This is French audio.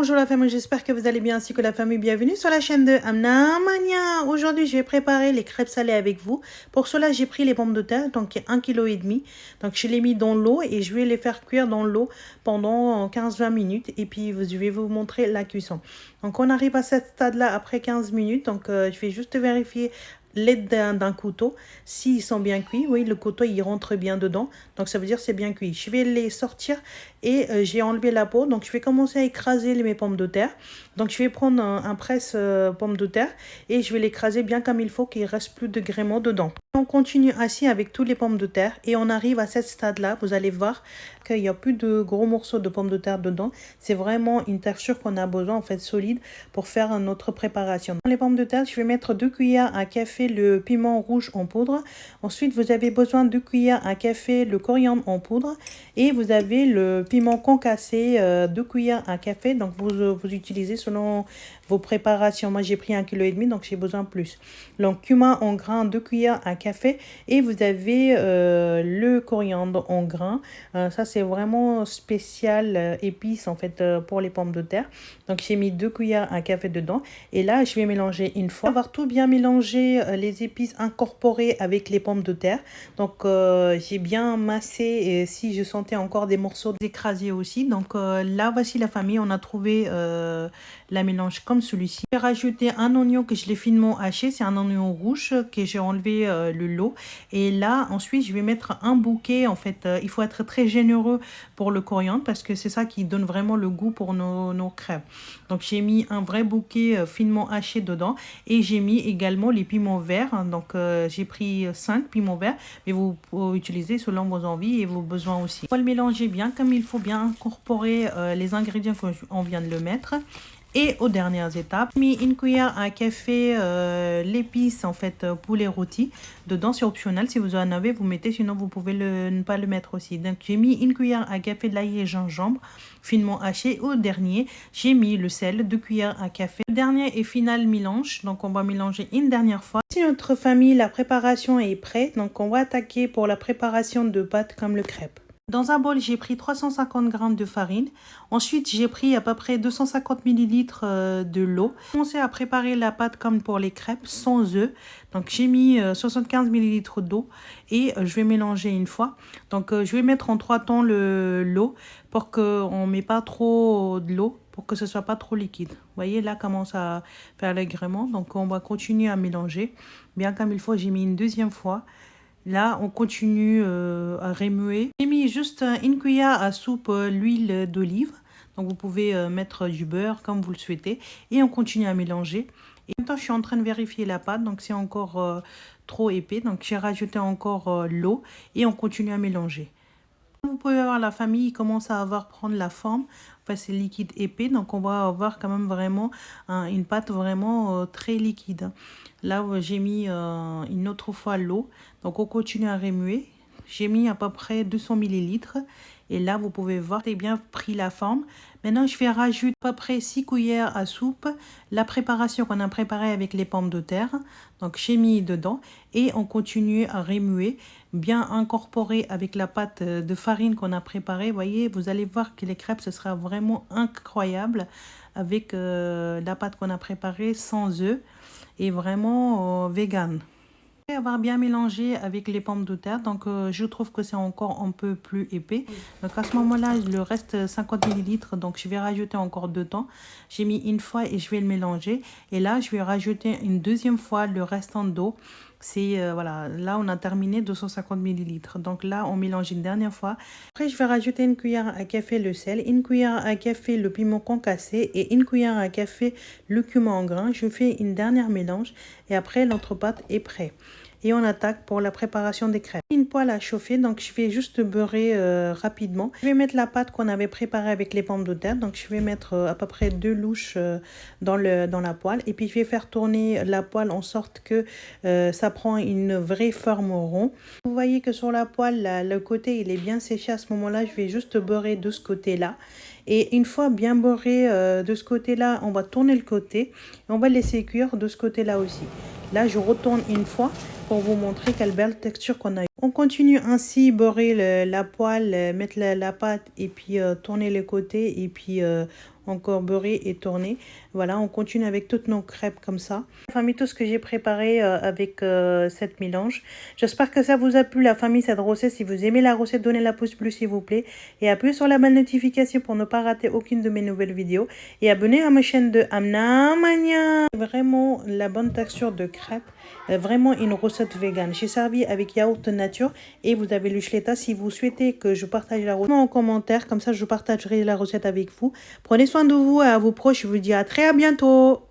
Bonjour la famille, j'espère que vous allez bien ainsi que la famille. Bienvenue sur la chaîne de Amna Mania. Aujourd'hui, je vais préparer les crêpes salées avec vous. Pour cela, j'ai pris les pommes de terre, donc 1,5 kg. Donc, je les ai mis dans l'eau et je vais les faire cuire dans l'eau pendant 15-20 minutes. Et puis, je vais vous montrer la cuisson. Donc, on arrive à ce stade-là après 15 minutes. Donc, je vais juste vérifier l'aide d'un couteau s'ils sont bien cuits. Oui, le couteau il rentre bien dedans, donc ça veut dire c'est bien cuit. Je vais les sortir et j'ai enlevé la peau. Donc je vais commencer à écraser mes pommes de terre. Donc je vais prendre un presse pommes de terre et je vais l'écraser bien comme il faut, qu'il reste plus de gréement dedans. On continue ainsi avec tous les pommes de terre et on arrive à ce stade là. Vous allez voir qu'il n'y a plus de gros morceaux de pommes de terre dedans. C'est vraiment une texture qu'on a besoin, en fait, solide, pour faire notre préparation. Dans les pommes de terre, je vais mettre 2 cuillères à café le piment rouge en poudre. Ensuite, vous avez besoin de 2 cuillères à café le coriandre en poudre. Et vous avez le piment concassé, 2 cuillères à café. Donc, vous utilisez selon vos préparations. Moi, j'ai pris 1,5 kg, donc j'ai besoin de plus. Donc, cumin en grains, 2 cuillères à café. Et vous avez le coriandre en grains. Ça, c'est vraiment spécial épice, en fait, pour les pommes de terre. Donc, j'ai mis 2 cuillères à café dedans. Et là, je vais mélanger une fois. Avoir tout bien mélangé, les épices incorporées avec les pommes de terre. Donc, j'ai bien massé et si je sentais encore des morceaux écrasés aussi. Donc, là, voici la famille. On a trouvé la mélange comme celui-ci. J'ai rajouté un oignon que je l'ai finement haché. C'est un oignon rouge que j'ai enlevé le lot. Et là, ensuite, je vais mettre un bouquet. En fait, il faut être très généreux pour le coriandre parce que c'est ça qui donne vraiment le goût pour nos crêpes. Donc, j'ai mis un vrai bouquet finement haché dedans et j'ai mis également les piments verts. Donc, j'ai pris 5 piments verts, mais vous pouvez utiliser selon vos envies et vos besoins aussi. On va le mélanger bien comme il faut, bien incorporer les ingrédients qu'on vient de le mettre. Et aux dernières étapes, j'ai mis une cuillère à café l'épice, en fait, poulet rôti. Dedans, c'est optionnel. Si vous en avez, vous mettez. Sinon, vous pouvez ne pas le mettre aussi. Donc, j'ai mis une cuillère à café de l'ail et gingembre finement haché. Au dernier, j'ai mis le sel, 2 cuillères à café. Le dernier et final mélange. Donc, on va mélanger une dernière fois. Si notre famille, la préparation est prête. Donc, on va attaquer pour la préparation de pâtes comme le crêpe. Dans un bol, j'ai pris 350 g de farine. Ensuite, j'ai pris à peu près 250 ml de l'eau. J'ai commencé à préparer la pâte comme pour les crêpes, sans œufs. Donc, j'ai mis 75 ml d'eau et je vais mélanger une fois. Donc, je vais mettre en 3 temps l'eau pour qu'on ne mette pas trop de l'eau, pour que ce ne soit pas trop liquide. Vous voyez, là, commence à faire l'agrément. Donc, on va continuer à mélanger. Bien comme il faut, j'ai mis une deuxième fois. Là, on continue à remuer. J'ai mis juste une cuillère à soupe l'huile d'olive. Donc, vous pouvez mettre du beurre comme vous le souhaitez. Et on continue à mélanger. Et en même temps, je suis en train de vérifier la pâte. Donc, c'est encore trop épais. Donc, j'ai rajouté encore l'eau. Et on continue à mélanger. Vous pouvez voir la famille il commence à prendre la forme. Enfin, c'est liquide épais. Donc, on va avoir quand même vraiment une pâte vraiment très liquide. Là, j'ai mis une autre fois l'eau. Donc, on continue à remuer. J'ai mis à peu près 200 ml. Et là, vous pouvez voir, j'ai bien pris la forme. Maintenant, je vais rajouter à peu près 6 cuillères à soupe la préparation qu'on a préparée avec les pommes de terre. Donc, j'ai mis dedans et on continue à remuer, bien incorporer avec la pâte de farine qu'on a préparée. Vous voyez, vous allez voir que les crêpes, ce sera vraiment incroyable avec la pâte qu'on a préparée sans œufs et vraiment vegan. Après avoir bien mélangé avec les pommes de terre, donc je trouve que c'est encore un peu plus épais. Donc à ce moment-là, il reste 50 ml, donc je vais rajouter encore 2 temps. J'ai mis une fois et je vais le mélanger. Et là, je vais rajouter une deuxième fois le restant d'eau. C'est voilà, là on a terminé 250 ml. Donc là, on mélange une dernière fois. Après, je vais rajouter une cuillère à café le sel, une cuillère à café le piment concassé et une cuillère à café le cumin en grains. Je fais une dernière mélange et après notre pâte est prête. Et on attaque pour la préparation des crêpes. Une poêle à chauffer, donc je vais juste beurrer rapidement. Je vais mettre la pâte qu'on avait préparée avec les pommes de terre. Donc je vais mettre à peu près 2 louches dans la poêle. Et puis je vais faire tourner la poêle en sorte que ça prend une vraie forme rond. Vous voyez que sur la poêle, le côté il est bien séché. À ce moment-là, je vais juste beurrer de ce côté-là. Et une fois bien beurré de ce côté-là, on va tourner le côté. Et on va laisser cuire de ce côté-là aussi. Là, je retourne une fois pour vous montrer quelle belle texture qu'on a eu. On continue ainsi, beurrer la poêle, mettre la pâte et puis tourner les côtés. Et puis encore beurrées et tournées. Voilà, on continue avec toutes nos crêpes comme ça. Famille, tout ce que j'ai préparé avec cette mélange. J'espère que ça vous a plu, la famille, cette recette. Si vous aimez la recette, donnez la pouce bleu s'il vous plaît. Et appuyez sur la belle notification pour ne pas rater aucune de mes nouvelles vidéos. Et abonnez à ma chaîne de Amna Mania. Vraiment la bonne texture de crêpes. Vraiment une recette végane. J'ai servi avec yaourt nature et vous avez le chleta. Si vous souhaitez que je partage la recette en commentaire, comme ça je partagerai la recette avec vous. Prenez soin de vous et à vos proches. Je vous dis à très bientôt.